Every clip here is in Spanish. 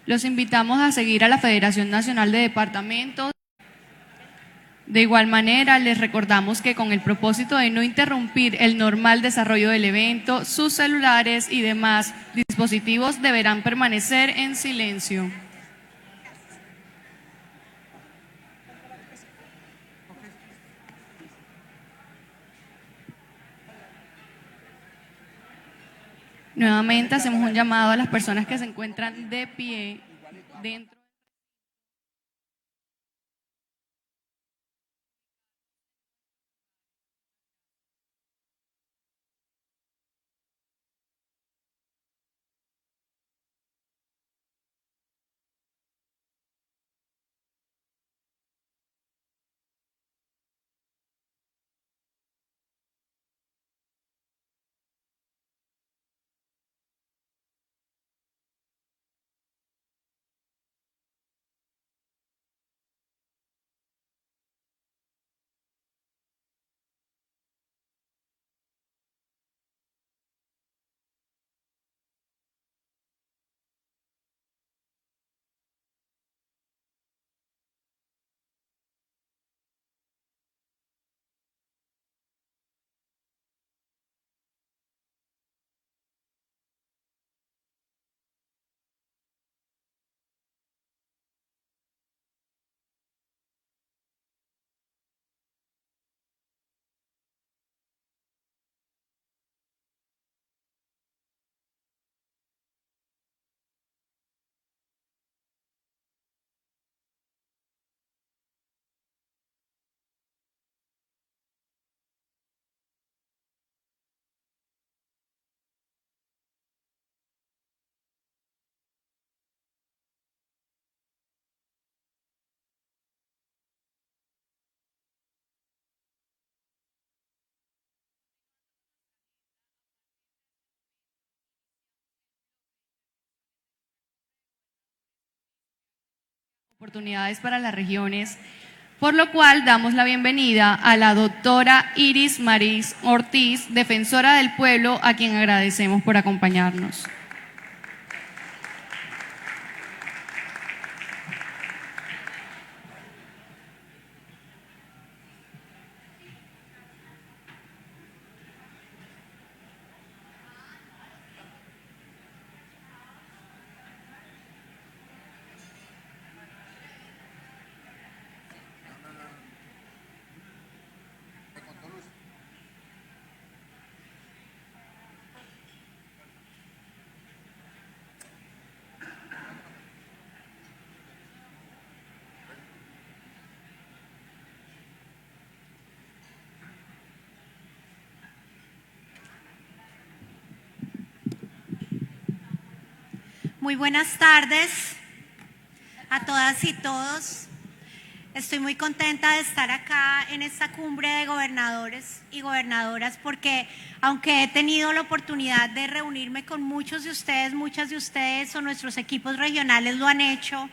Los invitamos a seguir a la Federación Nacional de Departamentos. De igual manera, les recordamos que con el propósito de no interrumpir el normal desarrollo del evento, sus celulares y demás dispositivos deberán permanecer en silencio. Nuevamente hacemos un llamado a las personas que se encuentran de pie dentro. Oportunidades para las regiones, por lo cual damos la bienvenida a la doctora Iris Maris Ortiz, defensora del pueblo, a quien agradecemos por acompañarnos. Muy buenas tardes a todas y todos. Estoy muy contenta de estar acá en esta cumbre de gobernadores y gobernadoras porque aunque he tenido la oportunidad de reunirme con muchos de ustedes, muchas de ustedes o nuestros equipos regionales lo han hecho,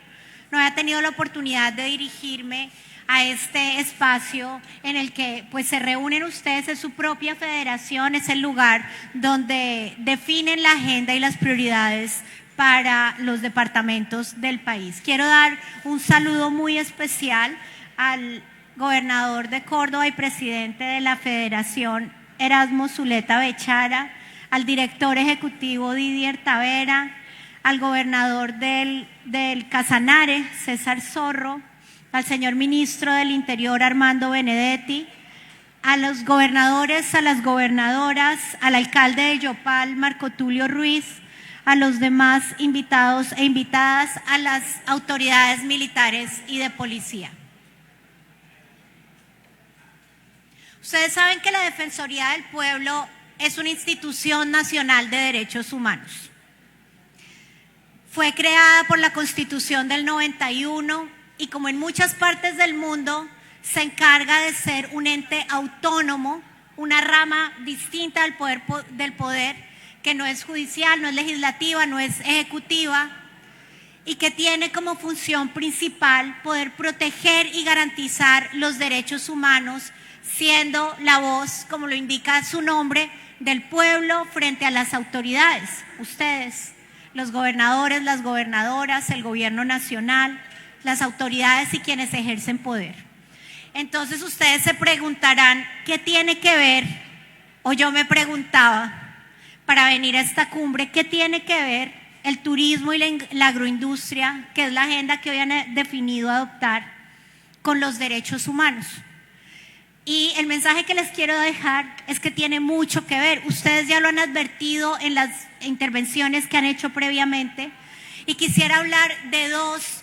no he tenido la oportunidad de dirigirme a este espacio en el que pues se reúnen ustedes en su propia federación, es el lugar donde definen la agenda y las prioridades para los departamentos del país. Quiero dar un saludo muy especial al gobernador de Córdoba y presidente de la Federación, Erasmo Zuleta Bechara, al director ejecutivo Didier Tavera, al gobernador del Casanare, César Zorro, al señor ministro del Interior, Armando Benedetti, a los gobernadores, a las gobernadoras, al alcalde de Yopal, Marco Tulio Ruiz, a los demás invitados e invitadas, a las autoridades militares y de policía. Ustedes saben que la Defensoría del Pueblo es una institución nacional de derechos humanos. Fue creada por la Constitución del 91 y como en muchas partes del mundo se encarga de ser un ente autónomo, una rama distinta del poder que no es judicial, no es legislativa, no es ejecutiva y que tiene como función principal poder proteger y garantizar los derechos humanos, siendo la voz, como lo indica su nombre, del pueblo frente a las autoridades, ustedes, los gobernadores, las gobernadoras, el gobierno nacional, las autoridades y quienes ejercen poder. Entonces ustedes se preguntarán, ¿qué tiene que ver? O yo me preguntaba, para venir a esta cumbre, ¿qué tiene que ver el turismo y la agroindustria, que es la agenda que hoy han definido adoptar, con los derechos humanos? Y el mensaje que les quiero dejar es que tiene mucho que ver. Ustedes ya lo han advertido en las intervenciones que han hecho previamente, y quisiera hablar de dos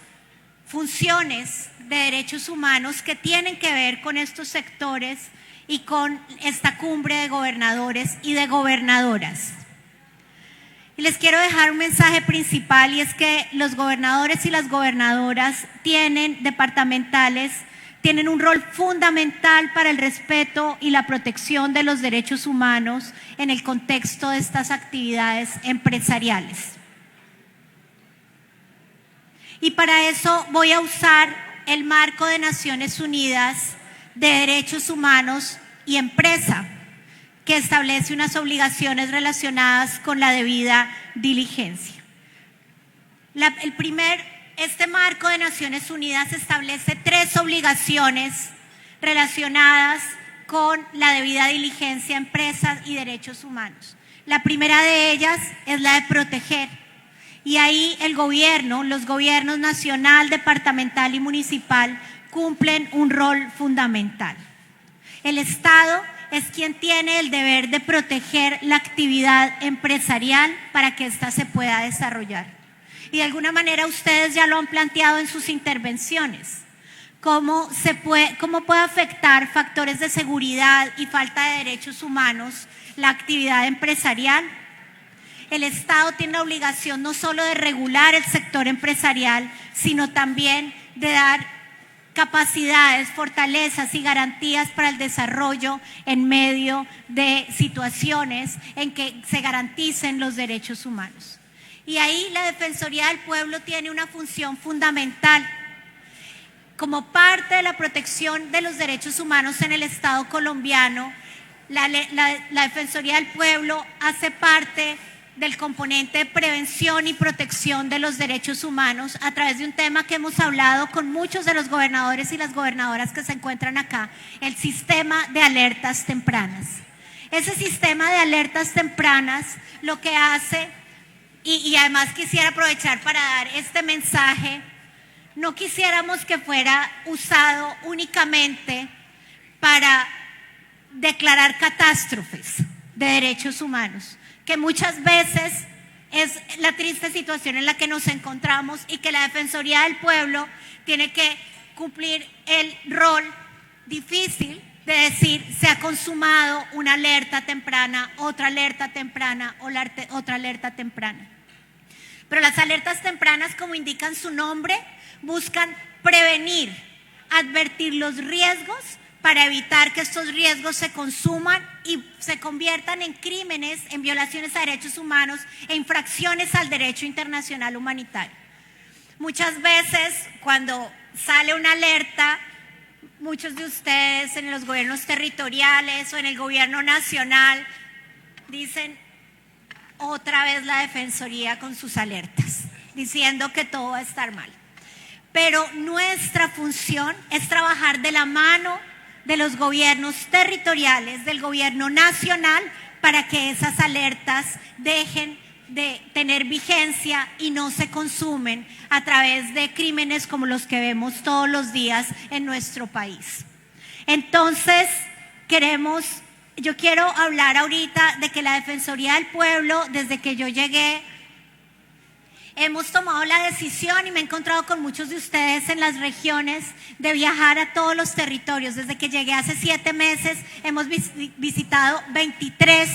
funciones de derechos humanos que tienen que ver con estos sectores y con esta cumbre de gobernadores y de gobernadoras. Y les quiero dejar un mensaje principal, y es que los gobernadores y las gobernadoras departamentales tienen un rol fundamental para el respeto y la protección de los derechos humanos en el contexto de estas actividades empresariales. Y para eso voy a usar el marco de Naciones Unidas de Derechos Humanos y Empresa, que establece unas obligaciones relacionadas con la debida diligencia. Este marco de Naciones Unidas establece 3 obligaciones relacionadas con la debida diligencia, empresas y derechos humanos. La primera de ellas es la de proteger. Y ahí los gobiernos nacional, departamental y municipal cumplen un rol fundamental. El Estado es quien tiene el deber de proteger la actividad empresarial para que ésta se pueda desarrollar. Y de alguna manera ustedes ya lo han planteado en sus intervenciones. ¿Cómo puede afectar factores de seguridad y falta de derechos humanos la actividad empresarial? El Estado tiene la obligación no solo de regular el sector empresarial, sino también de dar capacidades, fortalezas y garantías para el desarrollo en medio de situaciones en que se garanticen los derechos humanos. Y ahí la Defensoría del Pueblo tiene una función fundamental. Como parte de la protección de los derechos humanos en el Estado colombiano, la Defensoría del Pueblo hace parte del componente de prevención y protección de los derechos humanos a través de un tema que hemos hablado con muchos de los gobernadores y las gobernadoras que se encuentran acá, el sistema de alertas tempranas. Ese sistema de alertas tempranas lo que hace, y además quisiera aprovechar para dar este mensaje, no quisiéramos que fuera usado únicamente para declarar catástrofes de derechos humanos, que muchas veces es la triste situación en la que nos encontramos, y que la Defensoría del Pueblo tiene que cumplir el rol difícil de decir: se ha consumado una alerta temprana, otra alerta temprana o otra alerta temprana. Pero las alertas tempranas, como indican su nombre, buscan prevenir, advertir los riesgos para evitar que estos riesgos se consuman y se conviertan en crímenes, en violaciones a derechos humanos e infracciones al derecho internacional humanitario. Muchas veces cuando sale una alerta, muchos de ustedes en los gobiernos territoriales o en el gobierno nacional dicen: otra vez la Defensoría con sus alertas, diciendo que todo va a estar mal. Pero nuestra función es trabajar de la mano de los gobiernos territoriales, del gobierno nacional, para que esas alertas dejen de tener vigencia y no se consumen a través de crímenes como los que vemos todos los días en nuestro país. Entonces, yo quiero hablar ahorita de que la Defensoría del Pueblo, desde que yo llegué, hemos tomado la decisión, y me he encontrado con muchos de ustedes en las regiones, de viajar a todos los territorios. Desde que llegué hace 7 meses hemos visitado 23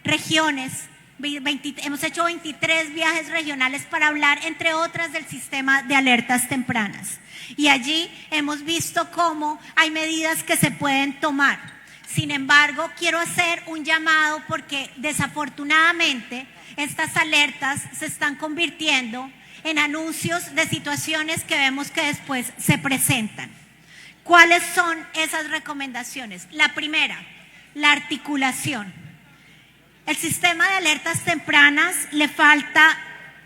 regiones, hemos hecho 23 viajes regionales para hablar, entre otras, del sistema de alertas tempranas. Y allí hemos visto cómo hay medidas que se pueden tomar. Sin embargo, quiero hacer un llamado, porque desafortunadamente estas alertas se están convirtiendo en anuncios de situaciones que vemos que después se presentan. ¿Cuáles son esas recomendaciones? La primera, la articulación. El sistema de alertas tempranas le falta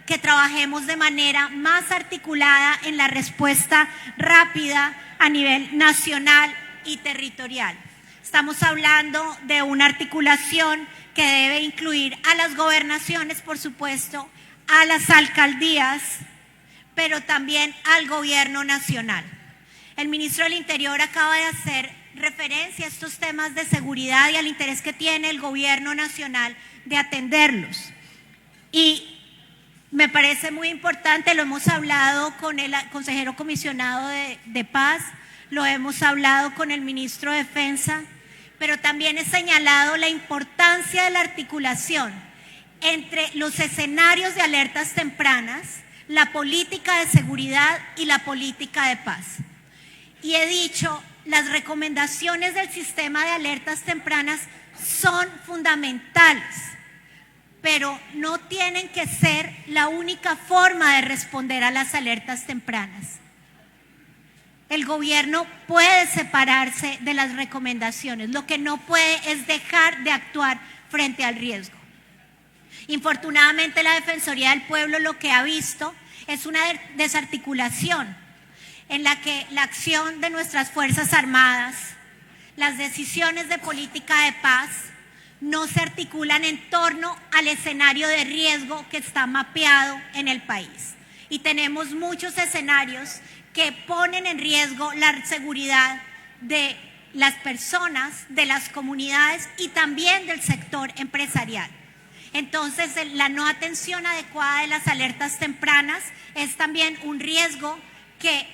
que trabajemos de manera más articulada en la respuesta rápida a nivel nacional y territorial. Estamos hablando de una articulación que debe incluir a las gobernaciones, por supuesto, a las alcaldías, pero también al gobierno nacional. El ministro del Interior acaba de hacer referencia a estos temas de seguridad y al interés que tiene el gobierno nacional de atenderlos. Y me parece muy importante, lo hemos hablado con el consejero comisionado de Paz, lo hemos hablado con el ministro de Defensa, pero también he señalado la importancia de la articulación entre los escenarios de alertas tempranas, la política de seguridad y la política de paz. Y he dicho, las recomendaciones del sistema de alertas tempranas son fundamentales, pero no tienen que ser la única forma de responder a las alertas tempranas. El gobierno puede separarse de las recomendaciones, lo que no puede es dejar de actuar frente al riesgo. Infortunadamente, la Defensoría del Pueblo lo que ha visto es una desarticulación en la que la acción de nuestras Fuerzas Armadas, las decisiones de política de paz, no se articulan en torno al escenario de riesgo que está mapeado en el país. Y tenemos muchos escenarios que ponen en riesgo la seguridad de las personas, de las comunidades y también del sector empresarial. Entonces, la no atención adecuada de las alertas tempranas es también un riesgo que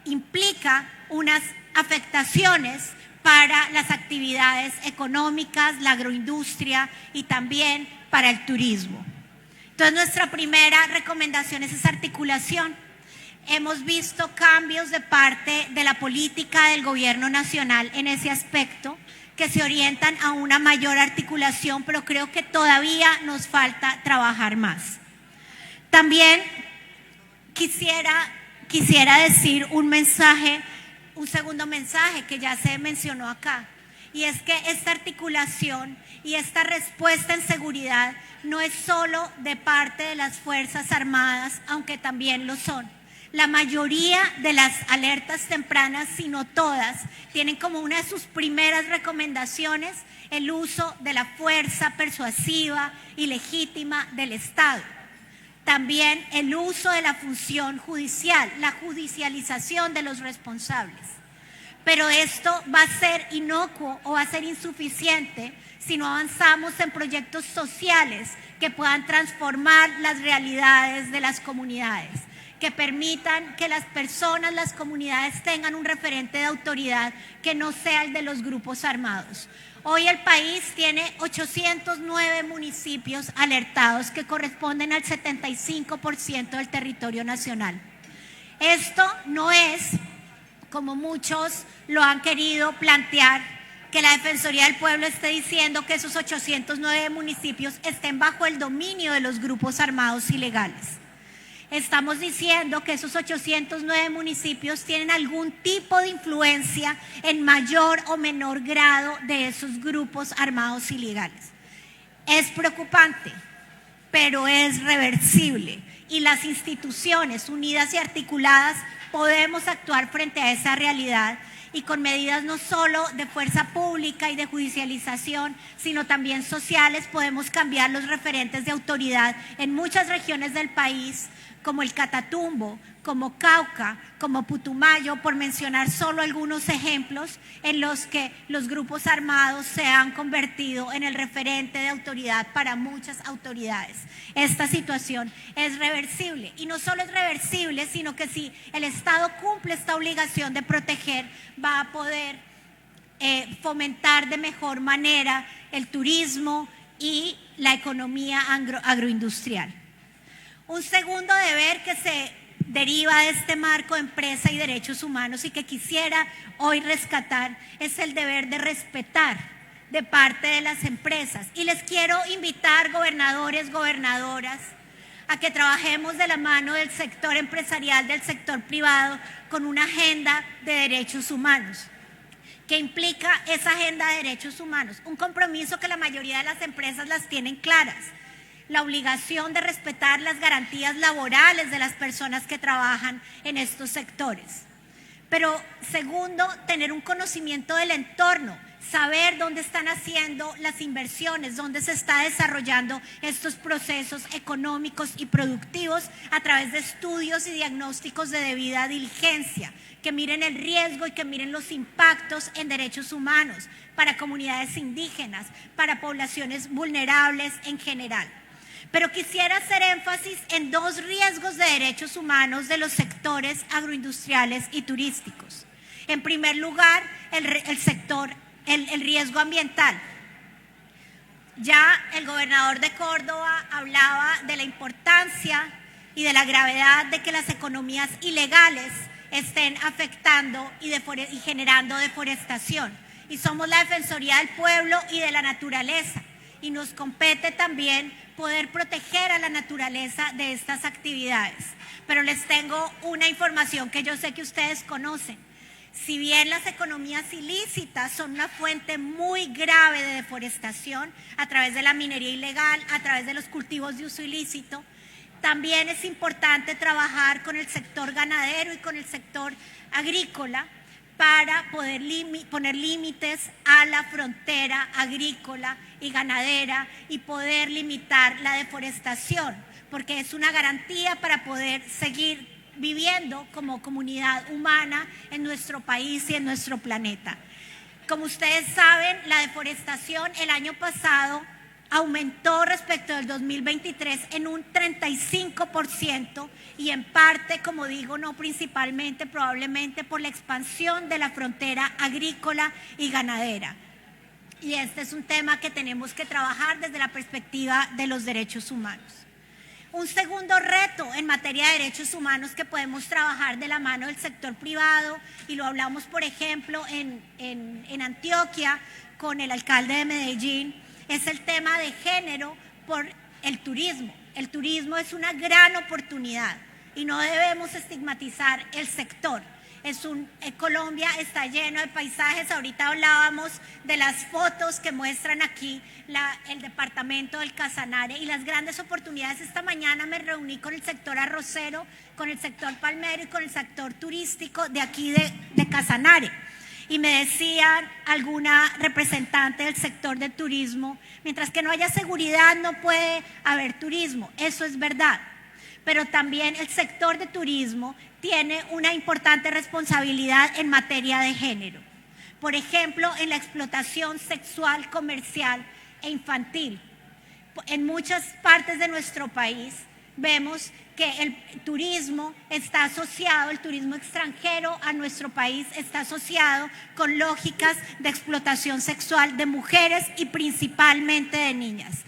implica unas afectaciones para las actividades económicas, la agroindustria y también para el turismo. Entonces, nuestra primera recomendación es esa articulación. Hemos visto cambios de parte de la política del gobierno nacional en ese aspecto, que se orientan a una mayor articulación, pero creo que todavía nos falta trabajar más. También quisiera decir un segundo mensaje que ya se mencionó acá, y es que esta articulación y esta respuesta en seguridad no es solo de parte de las Fuerzas Armadas, aunque también lo son. La mayoría de las alertas tempranas, si no todas, tienen como una de sus primeras recomendaciones el uso de la fuerza persuasiva y legítima del Estado. También el uso de la función judicial, la judicialización de los responsables. Pero esto va a ser inocuo o va a ser insuficiente si no avanzamos en proyectos sociales que puedan transformar las realidades de las comunidades, que permitan que las personas, las comunidades tengan un referente de autoridad que no sea el de los grupos armados. Hoy el país tiene 809 municipios alertados que corresponden al 75% del territorio nacional. Esto no es, como muchos lo han querido plantear, que la Defensoría del Pueblo esté diciendo que esos 809 municipios estén bajo el dominio de los grupos armados ilegales. Estamos diciendo que esos 809 municipios tienen algún tipo de influencia en mayor o menor grado de esos grupos armados ilegales. Es preocupante, pero es reversible y las instituciones unidas y articuladas podemos actuar frente a esa realidad y con medidas no solo de fuerza pública y de judicialización, sino también sociales, podemos cambiar los referentes de autoridad en muchas regiones del país, como el Catatumbo, como Cauca, como Putumayo, por mencionar solo algunos ejemplos en los que los grupos armados se han convertido en el referente de autoridad para muchas autoridades. Esta situación es reversible y no solo es reversible, sino que si el Estado cumple esta obligación de proteger, va a poder fomentar de mejor manera el turismo y la economía agroindustrial. Un segundo deber que se deriva de este marco de empresa y derechos humanos y que quisiera hoy rescatar es el deber de respetar de parte de las empresas. Y les quiero invitar, gobernadores, gobernadoras, a que trabajemos de la mano del sector empresarial, del sector privado, con una agenda de derechos humanos. ¿Qué implica esa agenda de derechos humanos? Un compromiso que la mayoría de las empresas las tienen claras. la obligación de respetar las garantías laborales de las personas que trabajan en estos sectores. Pero segundo, tener un conocimiento del entorno, saber dónde están haciendo las inversiones, dónde se está desarrollando estos procesos económicos y productivos a través de estudios y diagnósticos de debida diligencia, que miren el riesgo y que miren los impactos en derechos humanos para comunidades indígenas, para poblaciones vulnerables en general. Pero quisiera hacer énfasis en dos riesgos de derechos humanos de los sectores agroindustriales y turísticos. En primer lugar, el riesgo ambiental. Ya el gobernador de Córdoba hablaba de la importancia y de la gravedad de que las economías ilegales estén afectando y generando deforestación. Y somos la Defensoría del Pueblo y de la Naturaleza. Y nos compete también poder proteger a la naturaleza de estas actividades. Pero les tengo una información que yo sé que ustedes conocen. Si bien las economías ilícitas son una fuente muy grave de deforestación a través de la minería ilegal, a través de los cultivos de uso ilícito, también es importante trabajar con el sector ganadero y con el sector agrícola para poder poner límites a la frontera agrícola y ganadera y poder limitar la deforestación, porque es una garantía para poder seguir viviendo como comunidad humana en nuestro país y en nuestro planeta. Como ustedes saben, la deforestación el año pasado aumentó respecto del 2023 en un 35% y en parte, como digo, no principalmente, probablemente por la expansión de la frontera agrícola y ganadera. Y este es un tema que tenemos que trabajar desde la perspectiva de los derechos humanos. Un segundo reto en materia de derechos humanos que podemos trabajar de la mano del sector privado, y lo hablamos, por ejemplo, en Antioquia con el alcalde de Medellín, es el tema de género por el turismo. El turismo es una gran oportunidad y no debemos estigmatizar el sector. Colombia está lleno de paisajes. Ahorita hablábamos de las fotos que muestran aquí el departamento del Casanare y las grandes oportunidades. Esta mañana me reuní con el sector arrocero, con el sector palmero y con el sector turístico de aquí de Casanare. Y me decían alguna representante del sector de turismo, mientras que no haya seguridad no puede haber turismo. Eso es verdad. Pero también el sector de turismo tiene una importante responsabilidad en materia de género. Por ejemplo, en la explotación sexual, comercial e infantil. En muchas partes de nuestro país vemos que el turismo está asociado, el turismo extranjero a nuestro país está asociado con lógicas de explotación sexual de mujeres y principalmente de niñas.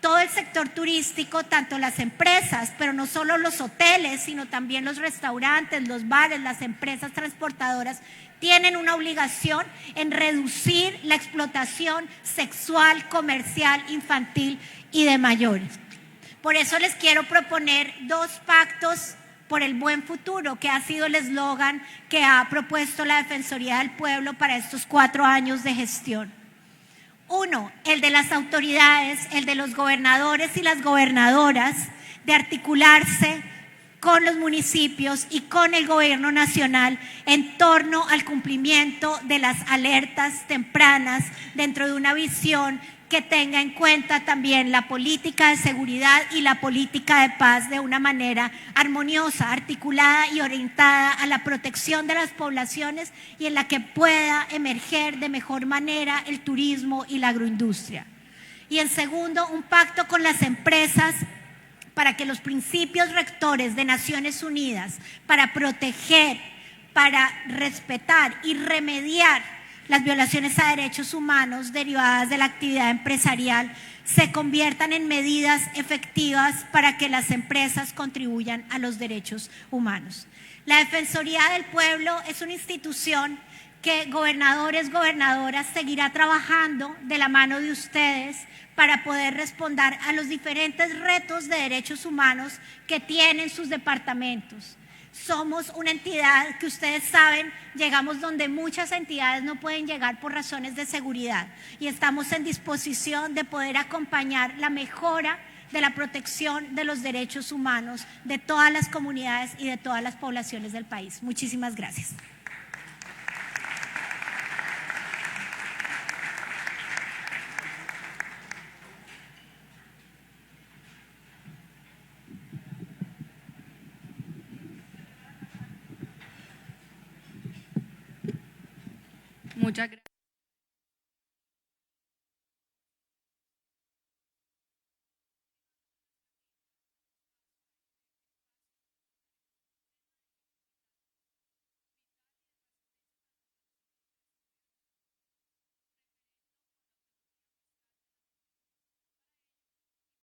Todo el sector turístico, tanto las empresas, pero no solo los hoteles, sino también los restaurantes, los bares, las empresas transportadoras, tienen una obligación en reducir la explotación sexual, comercial, infantil y de mayores. Por eso les quiero proponer 2 pactos por el buen futuro, que ha sido el eslogan que ha propuesto la Defensoría del Pueblo para estos 4 años de gestión. 1, el de las autoridades, el de los gobernadores y las gobernadoras, de articularse con los municipios y con el gobierno nacional en torno al cumplimiento de las alertas tempranas dentro de una visión que tenga en cuenta también la política de seguridad y la política de paz de una manera armoniosa, articulada y orientada a la protección de las poblaciones y en la que pueda emerger de mejor manera el turismo y la agroindustria. Y en segundo, un pacto con las empresas para que los principios rectores de Naciones Unidas para proteger, para respetar y remediar las violaciones a derechos humanos derivadas de la actividad empresarial se conviertan en medidas efectivas para que las empresas contribuyan a los derechos humanos. La Defensoría del Pueblo es una institución que gobernadores, gobernadoras seguirá trabajando de la mano de ustedes para poder responder a los diferentes retos de derechos humanos que tienen sus departamentos. Somos una entidad que ustedes saben, llegamos donde muchas entidades no pueden llegar por razones de seguridad y estamos en disposición de poder acompañar la mejora de la protección de los derechos humanos de todas las comunidades y de todas las poblaciones del país. Muchísimas gracias. Muchas gracias.